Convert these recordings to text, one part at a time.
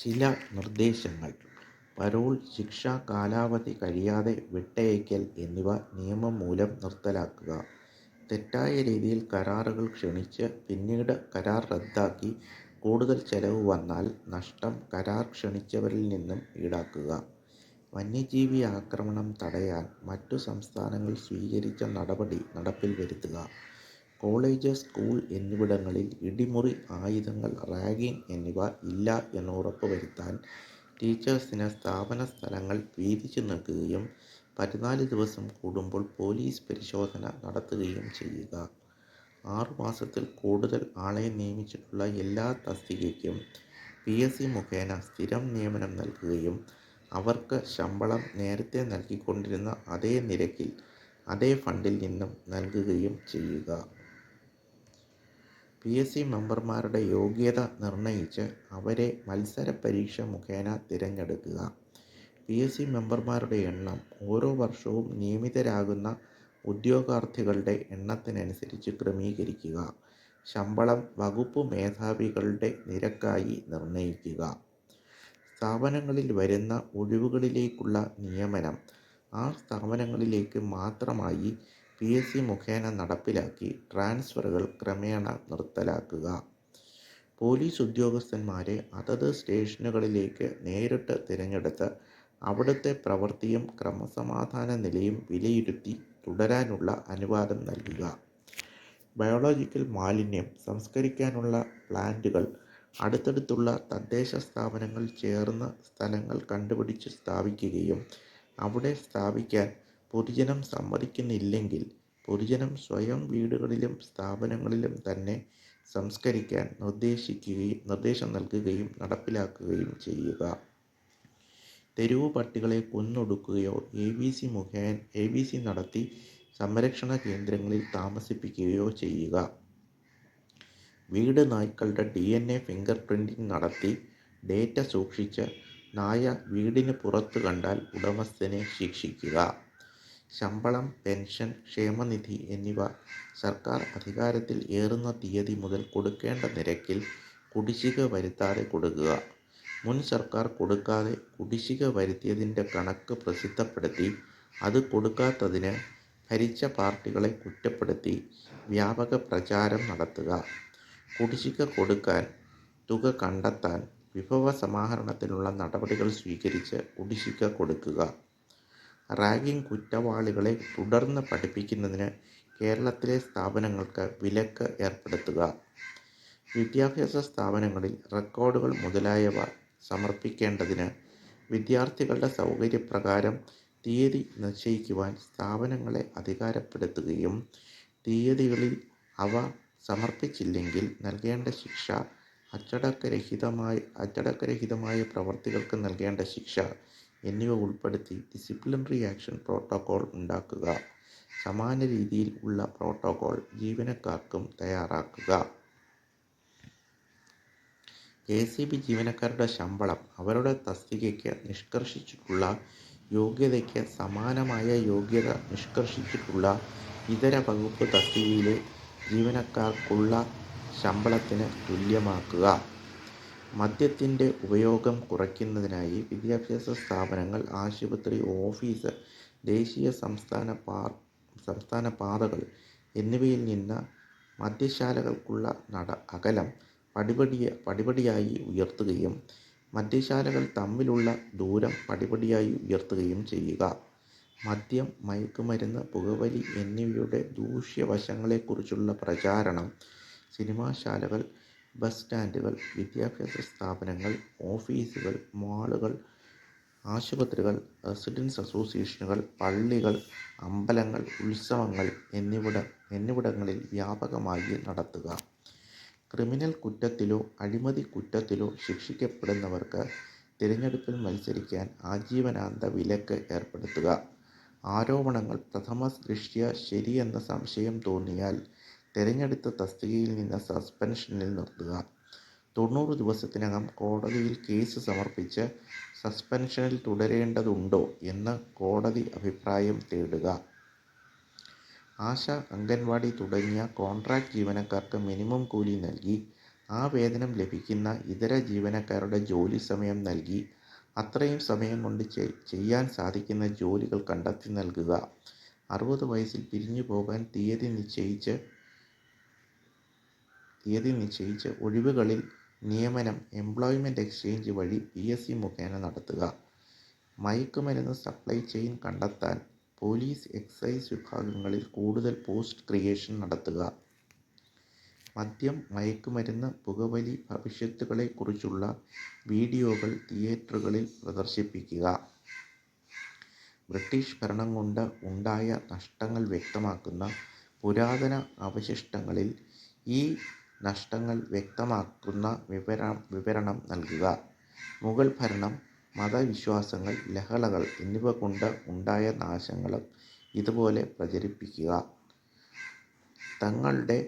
ചില നിർദ്ദേശങ്ങൾ: പരോൾ, ശിക്ഷാ കാലാവധി കഴിയാതെ വിട്ടയക്കൽ എന്നിവ നിയമം മൂലം നിർത്തലാക്കുക. തെറ്റായ രീതിയിൽ കരാറുകൾ ക്ഷണിച്ച് പിന്നീട് കരാർ റദ്ദാക്കി കൂടുതൽ ചെലവ് വന്നാൽ നഷ്ടം കരാർ ക്ഷണിച്ചവരിൽ നിന്നും ഈടാക്കുക. വന്യജീവി ആക്രമണം തടയാൻ മറ്റു സംസ്ഥാനങ്ങൾ സ്വീകരിച്ച നടപടി നടപ്പിൽ വരുത്തുക. കോളേജ്, സ്കൂൾ എന്നിവിടങ്ങളിൽ ഇടിമുറി, ആയുധങ്ങൾ, റാഗിംഗ് എന്നിവ ഇല്ല എന്ന് ഉറപ്പുവരുത്താൻ ടീച്ചേഴ്സിന് സ്ഥാപന സ്ഥലങ്ങൾ വീതിച്ചു നൽകുകയും 14 ദിവസം കൂടുമ്പോൾ പോലീസ് പരിശോധന നടത്തുകയും ചെയ്യുക. 6 മാസത്തിൽ കൂടുതൽ ആളെ നിയമിച്ചിട്ടുള്ള എല്ലാ തസ്തികയ്ക്കും PSC മുഖേന സ്ഥിരം നിയമനം നൽകുകയും അവർക്ക് ശമ്പളം നേരത്തെ നൽകിക്കൊണ്ടിരുന്ന അതേ നിരക്കിൽ അതേ ഫണ്ടിൽ നിന്നും നൽകുകയും ചെയ്യുക. PSC മെമ്പർമാരുടെ യോഗ്യത നിർണയിച്ച് അവരെ മത്സര പരീക്ഷ മുഖേന തിരഞ്ഞെടുക്കുക. PSC മെമ്പർമാരുടെ എണ്ണം ഓരോ വർഷവും നിയമിതരാകുന്ന ഉദ്യോഗാർത്ഥികളുടെ എണ്ണത്തിനനുസരിച്ച് ക്രമീകരിക്കുക. ശമ്പളം വകുപ്പ് മേധാവികളുടെ നിരക്കായി നിർണയിക്കുക. സ്ഥാപനങ്ങളിൽ വരുന്ന ഒഴിവുകളിലേക്കുള്ള നിയമനം ആ സ്ഥാപനങ്ങളിലേക്ക് മാത്രമായി PSC മുഖേന നടപ്പിലാക്കി ട്രാൻസ്ഫറുകൾ ക്രമേണ നിർത്തലാക്കുക. പോലീസ് ഉദ്യോഗസ്ഥന്മാരെ അതത് സ്റ്റേഷനുകളിലേക്ക് നേരിട്ട് തിരഞ്ഞെടുത്ത് അവിടുത്തെ പ്രവൃത്തിയും ക്രമസമാധാന നിലയും വിലയിരുത്തി തുടരാനുള്ള അനുവാദം നൽകുക. ബയോളജിക്കൽ മാലിന്യം സംസ്കരിക്കാനുള്ള പ്ലാന്റുകൾ അടുത്തടുത്തുള്ള തദ്ദേശ സ്ഥാപനങ്ങൾ ചേർന്ന് സ്ഥലങ്ങൾ കണ്ടുപിടിച്ച് സ്ഥാപിക്കുകയും അവിടെ സ്ഥാപിക്കാൻ പൊതുജനം സമ്മതിക്കുന്നില്ലെങ്കിൽ പൊതുജനം സ്വയം വീടുകളിലും സ്ഥാപനങ്ങളിലും തന്നെ സംസ്കരിക്കാൻ നിർദ്ദേശം നൽകുകയും നടപ്പിലാക്കുകയും ചെയ്യുക. തെരുവു പട്ടികളെ കൊന്നൊടുക്കുകയോ ABC നടത്തി സംരക്ഷണ കേന്ദ്രങ്ങളിൽ താമസിപ്പിക്കുകയോ ചെയ്യുക. വീട് നായ്ക്കളുടെ DNA ഫിംഗർ പ്രിന്റിംഗ് നടത്തി ഡേറ്റ സൂക്ഷിച്ച് നായ വീടിന് പുറത്തു കണ്ടാൽ ഉടമസ്ഥനെ ശിക്ഷിക്കുക. ശമ്പളം, പെൻഷൻ, ക്ഷേമനിധി എന്നിവ സർക്കാർ അധികാരത്തിൽ ഏറുന്ന തീയതി മുതൽ കൊടുക്കേണ്ട നിരക്കിൽ കുടിശ്ശിക വരുത്താതെ കൊടുക്കുക. മുൻ സർക്കാർ കൊടുക്കാതെ കുടിശ്ശിക വരുത്തിയതിൻ്റെ കണക്ക് പ്രസിദ്ധപ്പെടുത്തി അത് കൊടുക്കാത്തതിന് ഭരിച്ച പാർട്ടികളെ കുറ്റപ്പെടുത്തി വ്യാപക പ്രചാരം നടത്തുക. കുടിശ്ശിക കൊടുക്കാൻ തുക കണ്ടെത്താൻ വിഭവ സമാഹരണത്തിനുള്ള നടപടികൾ സ്വീകരിച്ച് കുടിശ്ശിക കൊടുക്കുക. റാഗിംഗ് കുറ്റവാളികളെ തുടർന്ന് പഠിപ്പിക്കുന്നതിന് കേരളത്തിലെ സ്ഥാപനങ്ങൾക്ക് വിലക്ക് ഏർപ്പെടുത്തുക. വിദ്യാഭ്യാസ സ്ഥാപനങ്ങളിൽ റെക്കോർഡുകൾ മുതലായവ സമർപ്പിക്കേണ്ടതിന് വിദ്യാർത്ഥികളുടെ സൗകര്യപ്രകാരം തീയതി നിശ്ചയിക്കുവാൻ സ്ഥാപനങ്ങളെ അധികാരപ്പെടുത്തുകയും തീയതികളിൽ അവ സമർപ്പിച്ചില്ലെങ്കിൽ നൽകേണ്ട ശിക്ഷ, അച്ചടക്കരഹിതമായ പ്രവർത്തികൾക്ക് നൽകേണ്ട ശിക്ഷ എന്നിവ ഉൾപ്പെടുത്തി ഡിസിപ്ലിനറി ആക്ഷൻ പ്രോട്ടോകോൾ ഉണ്ടാക്കുക. സമാന രീതിയിൽ ഉള്ള പ്രോട്ടോകോൾ ജീവനക്കാർക്കും തയ്യാറാക്കുക. KSEB ജീവനക്കാരുടെ ശമ്പളം അവരുടെ തസ്തികയ്ക്ക് നിഷ്കർഷിച്ചിട്ടുള്ള യോഗ്യതയ്ക്ക് സമാനമായ യോഗ്യത നിഷ്കർഷിച്ചിട്ടുള്ള ഇതര വകുപ്പ് തസ്തികയിലെ ജീവനക്കാർക്കുള്ള ശമ്പളത്തിന് തുല്യമാക്കുക. മദ്യത്തിൻ്റെ ഉപയോഗം കുറയ്ക്കുന്നതിനായി വിദ്യാഭ്യാസ സ്ഥാപനങ്ങൾ, ആശുപത്രി, ഓഫീസ്, ദേശീയ സംസ്ഥാന പാതകൾ എന്നിവയിൽ നിന്ന് മദ്യശാലകൾക്കുള്ള അകലം പടിപടിയായി ഉയർത്തുകയും മദ്യശാലകൾ തമ്മിലുള്ള ദൂരം പടിപടിയായി ഉയർത്തുകയും ചെയ്യുക. മദ്യം, മയക്കുമരുന്ന്, പുകവലി എന്നിവയുടെ ദൂഷ്യവശങ്ങളെക്കുറിച്ചുള്ള പ്രചാരണം സിനിമാശാലകൾ, ബസ് സ്റ്റാൻഡുകൾ, വിദ്യാഭ്യാസ സ്ഥാപനങ്ങൾ, ഓഫീസുകൾ, മാളുകൾ, ആശുപത്രികൾ, റെസിഡൻസ് അസോസിയേഷനുകൾ, പള്ളികൾ, അമ്പലങ്ങൾ, ഉത്സവങ്ങൾ എന്നിവിടങ്ങളിൽ വ്യാപകമായി നടത്തുക. ക്രിമിനൽ കുറ്റത്തിലോ അഴിമതി കുറ്റത്തിലോ ശിക്ഷിക്കപ്പെടുന്നവർക്ക് തിരഞ്ഞെടുപ്പിൽ മത്സരിക്കാൻ ആജീവനാന്ത വിലക്ക് ഏർപ്പെടുത്തുക. ആരോപണങ്ങൾ പ്രഥമദൃഷ്ട്യാ ശരിയെന്ന് സംശയം തോന്നിയാൽ തിരഞ്ഞെടുത്ത തസ്തികയിൽ നിന്ന് സസ്പെൻഷനിൽ നിർത്തുക. 90 ദിവസത്തിനകം കോടതിയിൽ കേസ് സമർപ്പിച്ച് സസ്പെൻഷനിൽ തുടരേണ്ടതുണ്ടോ എന്ന് കോടതി അഭിപ്രായം തേടുക. ആശ, അംഗൻവാടി തുടങ്ങിയ കോൺട്രാക്ട് ജീവനക്കാർക്ക് മിനിമം കൂലി നൽകി ആ വേതനം ലഭിക്കുന്ന ഇതര ജീവനക്കാരുടെ ജോലി സമയം നൽകി അത്രയും സമയം കൊണ്ട് ചെയ്യാൻ സാധിക്കുന്ന ജോലികൾ കണ്ടെത്തി നൽകുക. 60 വയസ്സിൽ പിരിഞ്ഞു പോകാൻ തീയതി നിശ്ചയിച്ച് ഒഴിവുകളിൽ നിയമനം എംപ്ലോയ്മെന്റ് എക്സ്ചേഞ്ച് വഴി PSC മുഖേന നടത്തുക. മയക്കുമരുന്ന് സപ്ലൈ ചെയിൻ കണ്ടെത്താൻ പോലീസ്, എക്സൈസ് വിഭാഗങ്ങളിൽ കൂടുതൽ പോസ്റ്റ് ക്രിയേഷൻ നടത്തുക. മദ്യം, മയക്കുമരുന്ന്, പുകവലി ഭവിഷ്യത്തുകളെക്കുറിച്ചുള്ള വീഡിയോകൾ തിയേറ്ററുകളിൽ പ്രദർശിപ്പിക്കുക. ബ്രിട്ടീഷ് ഭരണം കൊണ്ട് ഉണ്ടായ നഷ്ടങ്ങൾ വ്യക്തമാക്കുന്ന പുരാതന അവശിഷ്ടങ്ങളിൽ ഈ നഷ്ടങ്ങൾ വ്യക്തമാക്കുന്ന വിവരണം നൽകുക. മുഗൾ ഭരണം, മതവിശ്വാസങ്ങൾ, ലഹളകൾ എന്നിവ കൊണ്ട് ഉണ്ടായ നാശങ്ങളും ഇതുപോലെ പ്രചരിപ്പിക്കുക. തങ്ങളുടെ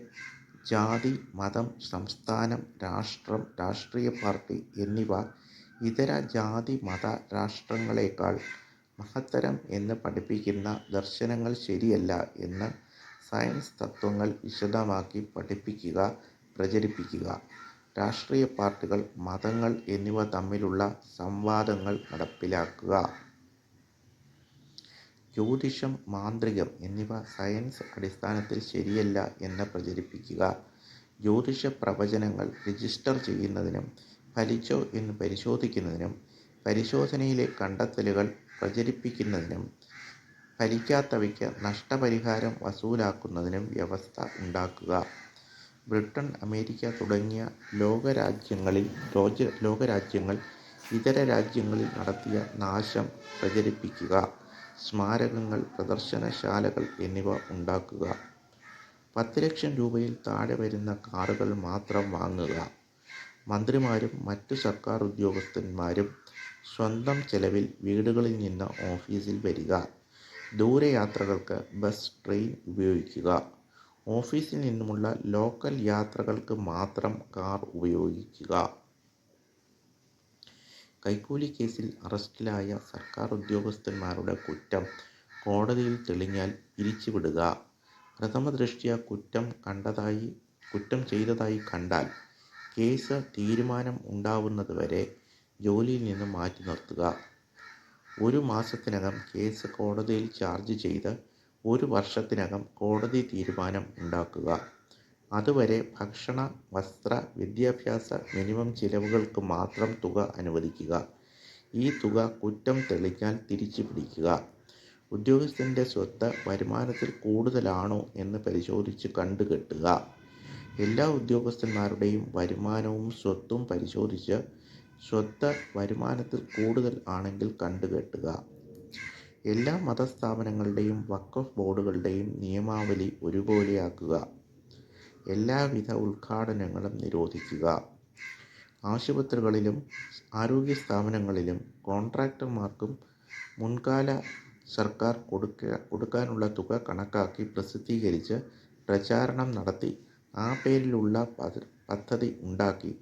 ജാതി, മതം, സംസ്ഥാനം, രാഷ്ട്രം, രാഷ്ട്രീയ പാർട്ടി എന്നിവ ഇതര ജാതി മത രാഷ്ട്രങ്ങളെക്കാൾ മഹത്തരം എന്ന് പഠിപ്പിക്കുന്ന ദർശനങ്ങൾ ശരിയല്ല എന്ന് സയൻസ് തത്വങ്ങൾ വിശദമാക്കി പഠിപ്പിക്കുക, പ്രചരിപ്പിക്കുക. രാഷ്ട്രീയ പാർട്ടികൾ, മതങ്ങൾ എന്നിവ തമ്മിലുള്ള സംവാദങ്ങൾ നടപ്പിലാക്കുക. ജ്യോതിഷം, മാന്ത്രികം എന്നിവ സയൻസ് അടിസ്ഥാനത്തിൽ ശരിയല്ല എന്ന് പ്രചരിപ്പിക്കുക. ജ്യോതിഷ പ്രവചനങ്ങൾ രജിസ്റ്റർ ചെയ്യുന്നതിനും ഫലിച്ചോ എന്ന് പരിശോധിക്കുന്നതിനും പരിശോധനയിലെ കണ്ടെത്തലുകൾ പ്രചരിപ്പിക്കുന്നതിനും ഫലിക്കാത്തവയ്ക്ക് നഷ്ടപരിഹാരം വസൂലാക്കുന്നതിനും വ്യവസ്ഥ ഉണ്ടാക്കുക. ബ്രിട്ടൻ, അമേരിക്ക തുടങ്ങിയ ലോകരാജ്യങ്ങൾ ഇതര രാജ്യങ്ങളിൽ നടത്തിയ നാശം പ്രചരിപ്പിക്കുക. സ്മാരകങ്ങൾ, പ്രദർശനശാലകൾ എന്നിവ ഉണ്ടാക്കുക. 10 ലക്ഷം രൂപയിൽ താഴെ വരുന്ന കാറുകൾ മാത്രം വാങ്ങുക. മന്ത്രിമാരും മറ്റു സർക്കാർ ഉദ്യോഗസ്ഥന്മാരും സ്വന്തം ചെലവിൽ വീടുകളിൽ നിന്ന് ഓഫീസിൽ വരിക. ദൂരയാത്രകൾക്ക് ബസ്, ട്രെയിൻ ഉപയോഗിക്കുക. ഓഫീസിൽ നിന്നുമുള്ള ലോക്കൽ യാത്രകൾക്ക് മാത്രം കാർ ഉപയോഗിക്കുക. കൈക്കൂലി കേസിൽ അറസ്റ്റിലായ സർക്കാർ ഉദ്യോഗസ്ഥന്മാരുടെ കുറ്റം കോടതിയിൽ തെളിഞ്ഞാൽ പിരിച്ചുവിടുക. പ്രഥമദൃഷ്ട്യാ കുറ്റം ചെയ്തതായി കണ്ടാൽ കേസ് തീരുമാനം ഉണ്ടാവുന്നതുവരെ ജോലിയിൽ നിന്ന് മാറ്റി നിർത്തുക. 1 മാസത്തിനകം കേസ് കോടതിയിൽ ചാർജ് ചെയ്ത് 1 വർഷത്തിനകം കോടതി തീരുമാനം ഉണ്ടാക്കുക. അതുവരെ ഭക്ഷണ, വസ്ത്ര, വിദ്യാഭ്യാസ മിനിമം ചിലവുകൾക്ക് മാത്രം തുക അനുവദിക്കുക. ഈ തുക കുറ്റം തെളിഞ്ഞാൽ തിരിച്ചു പിടിക്കുക. ഉദ്യോഗസ്ഥൻ്റെ സ്വത്ത് വരുമാനത്തിൽ കൂടുതലാണോ എന്ന് പരിശോധിച്ച് കണ്ടുകെട്ടുക. എല്ലാ ഉദ്യോഗസ്ഥന്മാരുടെയും വരുമാനവും സ്വത്തും പരിശോധിച്ച് സ്വത്ത് വരുമാനത്തിൽ കൂടുതൽ ആണെങ്കിൽ കണ്ടുകെട്ടുക. എല്ലാ മതസ്ഥാപനങ്ങളുടെയും വഖഫ് ബോർഡുകളുടെയും നിയമാവലി ഒരുപോലെയാക്കുക. എല്ലാവിധ ഉദ്ഘാടനങ്ങളും നിരോധിക്കുക. ആശുപത്രികളിലും ആരോഗ്യ സ്ഥാപനങ്ങളിലും കോൺട്രാക്ടർമാർക്കും മുൻകാല സർക്കാർ കൊടുക്കാനുള്ള തുക കണക്കാക്കി പ്രസിദ്ധീകരിച്ച് പ്രചാരണം നടത്തി ആ പേരിലുള്ള പദ്ധതി ഉണ്ടാക്കി